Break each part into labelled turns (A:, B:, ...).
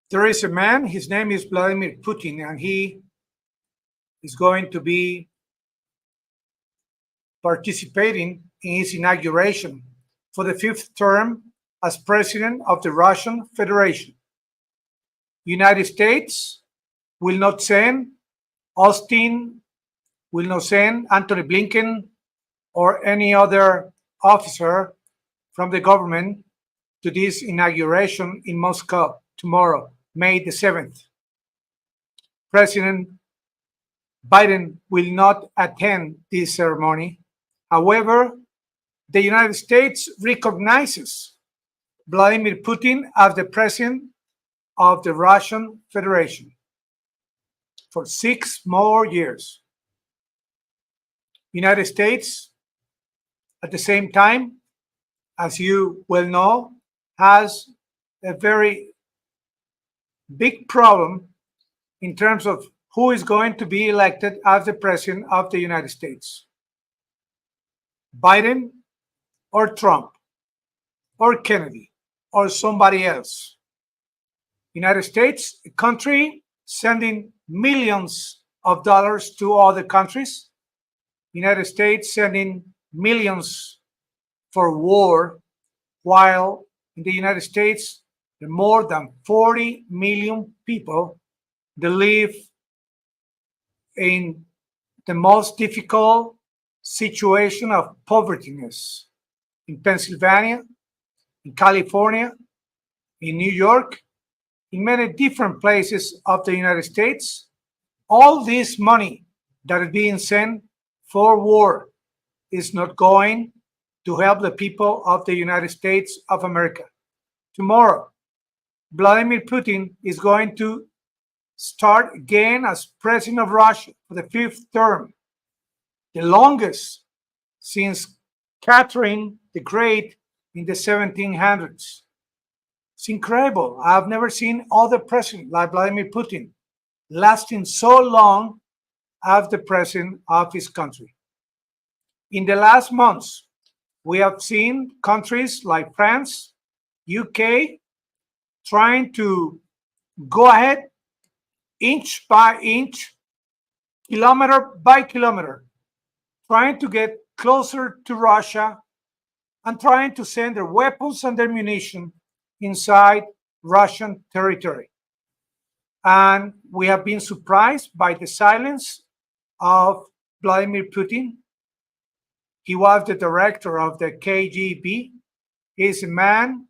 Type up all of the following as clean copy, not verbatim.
A: There is a man, his name is Vladimir Putin, and he is going to be participating in his inauguration for the fifth term as president of the Russian Federation. United States will not send Austin, will not send Antony Blinken or any other officer from the government to this inauguration in Moscow tomorrow, May the 7th. President Biden will not attend this ceremony. However, the United States recognizes Vladimir Putin as the president of the Russian Federation for 6 more years. United States, at the same time, as you well know, has a very big problem in terms of who is going to be elected as the president of the United States. Biden or Trump or Kennedy or somebody else. United States, a country sending millions of dollars to other countries. United States sending millions for war, while in the United States, there are more than 40 million people that live in the most difficult situation of povertyness in Pennsylvania, in California, in New York, in many different places of the United States. All this money that is being sent for war is not going to help the people of the United States of America. Tomorrow, Vladimir Putin is going to start again as president of Russia for the fifth term, the longest since Catherine the Great in the 1700s. It's incredible. I've never seen other president like Vladimir Putin lasting so long as the president of his country. In the last months, we have seen countries like France, UK, trying to go ahead inch by inch, kilometer by kilometer, trying to get closer to Russia and trying to send their weapons and their munition inside Russian territory. And we have been surprised by the silence of Vladimir Putin. He was the director of the KGB. He's a man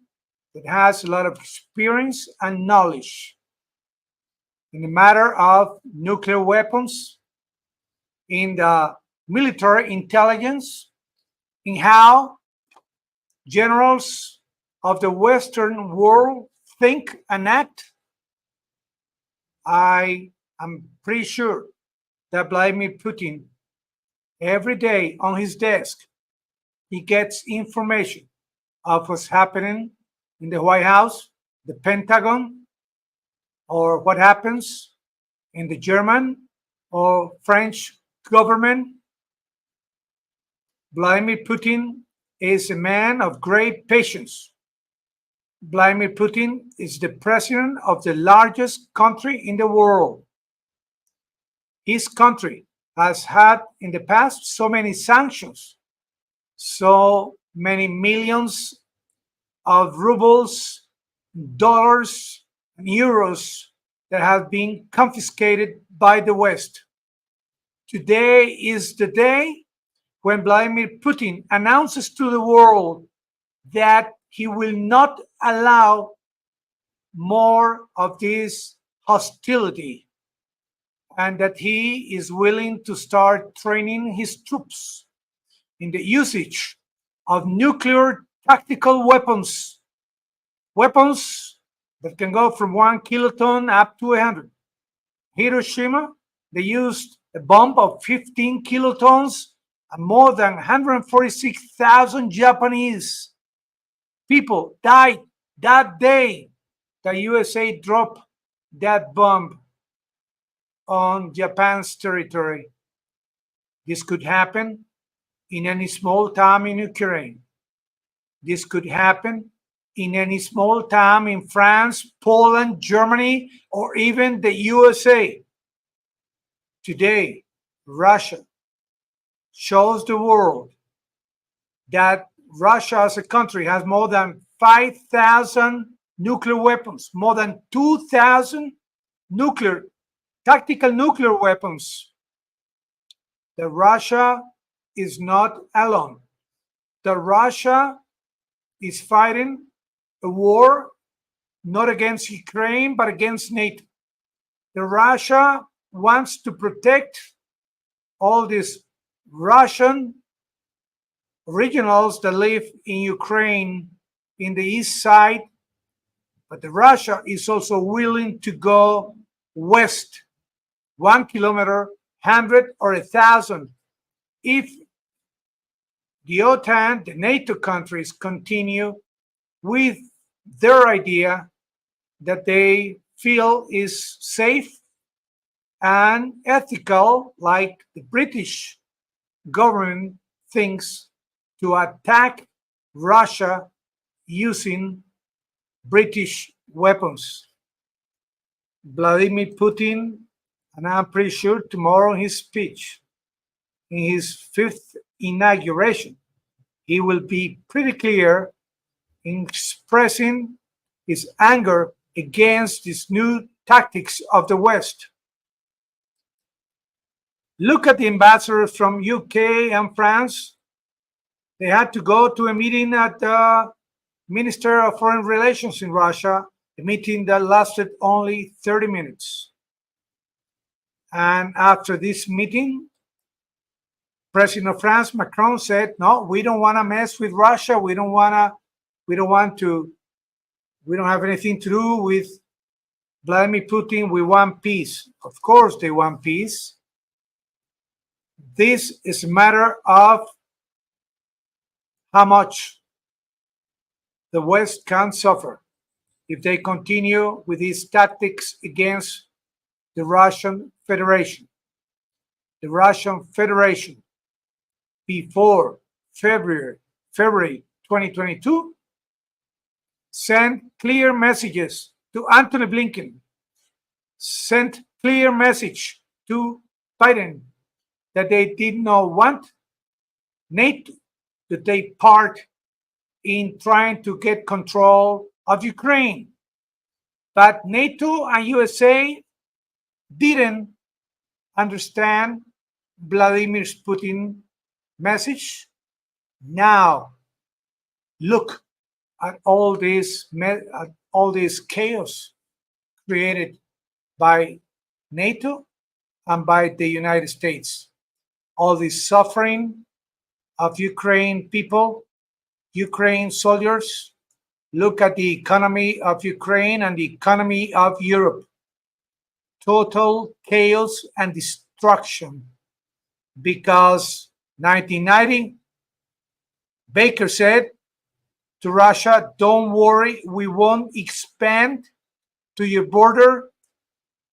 A: that has a lot of experience and knowledge in the matter of nuclear weapons, in the military intelligence, in how generals of the Western world think and act. I am pretty sure that Vladimir Putin, every day on his desk, he gets information of what's happening in the White House, the Pentagon, or what happens in the German or French government. Vladimir Putin is a man of great patience. Vladimir Putin is the president of the largest country in the world. His country has had in the past so many sanctions, so many millions of rubles, dollars, and euros that have been confiscated by the West. Today is the day when Vladimir Putin announces to the world that he will not allow more of this hostility and that he is willing to start training his troops in the usage of nuclear tactical weapons, weapons that can go from 1 kiloton up to 100. Hiroshima, they used a bomb of 15 kilotons and more than 146,000 Japanese people died that day the USA dropped that bomb on Japan's territory. This could happen in any small town in Ukraine. This could happen in any small town in France, Poland, Germany, or even the USA. Today, Russia shows the world that Russia as a country has more than 5,000 nuclear weapons, more than 2,000 tactical nuclear weapons. That Russia is not alone. That Russia is fighting a war not against Ukraine, but against NATO. That Russia wants to protect all these Russian regionals that live in Ukraine in the east side, but the Russia is also willing to go west 1 kilometer, 100 or 1,000 if the OTAN, the NATO countries, continue with their idea that they feel is safe and ethical, like the British government thinks, to attack Russia using British weapons. Vladimir Putin, and I'm pretty sure tomorrow in his speech, in his 5th inauguration, he will be pretty clear in expressing his anger against these new tactics of the West. Look at the ambassadors from UK and France. They had to go to a meeting at the Minister of Foreign Relations in Russia, a meeting that lasted only 30 minutes. And after this meeting, President of France, Macron, said, no, we don't want to mess with Russia. We don't have anything to do with Vladimir Putin. We want peace. Of course they want peace. This is a matter of how much the West can suffer if they continue with these tactics against the Russian Federation. The Russian Federation, before February 2022, sent clear messages to Antony Blinken, sent clear message to Biden that they did not want NATO to take part in trying to get control of Ukraine. But NATO and USA didn't understand Vladimir Putin's message. Now, look at all this chaos created by NATO and by the United States. All this suffering of Ukraine people, Ukraine soldiers. Look at the economy of Ukraine and the economy of Europe. Total chaos and destruction, because 1990, Baker said to Russia, don't worry, we won't expand to your border.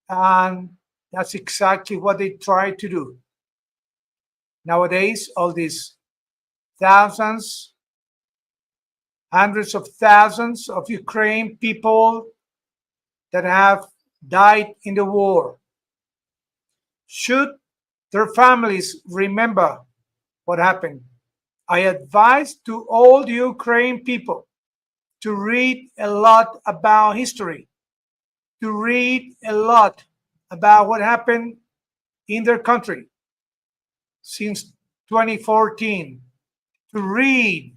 A: And that's exactly what they tried to do. Nowadays, all these thousands, hundreds of thousands of Ukraine people that have died in the war, should their families remember what happened. I advise to all the Ukraine people to read a lot about history, to read a lot about what happened in their country since 2014, to read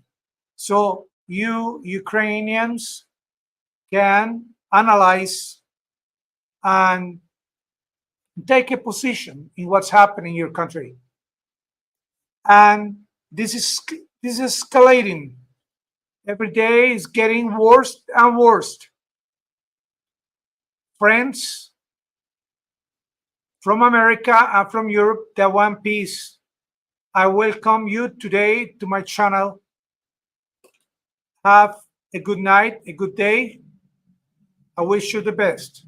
A: so you Ukrainians can analyze and take a position in what's happening in your country. And this is escalating. Every day is getting worse and worse. Friends from America and from Europe that want peace, I welcome you today to my channel. Have a good night, a good day. I wish you the best.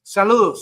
A: Saludos.